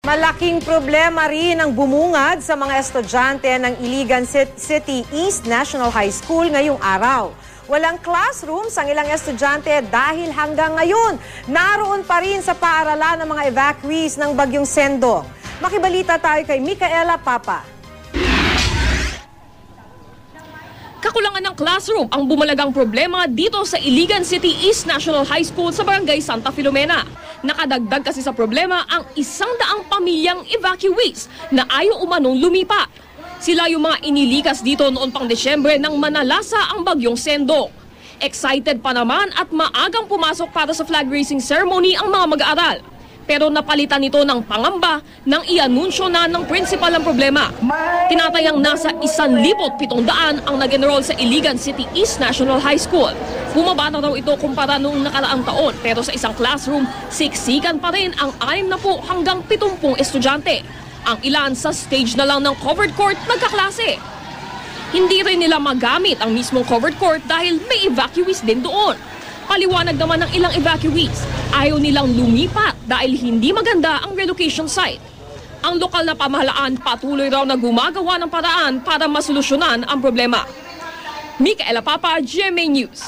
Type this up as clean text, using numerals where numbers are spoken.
Malaking problema rin ang bumungad sa mga estudyante ng Iligan City East National High School ngayong araw. Walang classrooms ang ilang estudyante dahil hanggang ngayon naroon pa rin sa paaralan ng mga evacuees ng Bagyong Sendong. Makibalita tayo kay Micaela Papa. Kakulangan ng classroom ang bumalagang problema dito sa Iligan City East National High School sa Barangay Santa Filomena. Nakadagdag kasi sa problema ang 100 pamilyang evacuees na ayaw umanong lumipat. Sila yung mga inilikas dito noon pang Desyembre nang manalasa ang Bagyong Sendong. Excited pa naman at maagang pumasok para sa flag raising ceremony ang mga mag-aaral. Pero napalitan nito ng pangamba nang i-anunsyo na ng principal ang problema. Tinatayang nasa 1,700 ang nag-enroll sa Iligan City East National High School. Bumaba na raw ito kumpara noong nakaraang taon, pero sa isang classroom, siksikan pa rin ang 60 hanggang 70 estudyante. Ang ilan sa stage na lang ng covered court nagkaklase. Hindi rin nila magamit ang mismong covered court dahil may evacuees din doon. Paliwanag naman ng ilang evacuees, ayaw nilang lumipat dahil hindi maganda ang relocation site. Ang lokal na pamahalaan patuloy raw na gumagawa ng paraan para masolusyonan ang problema. Micaela Papa, GMA News.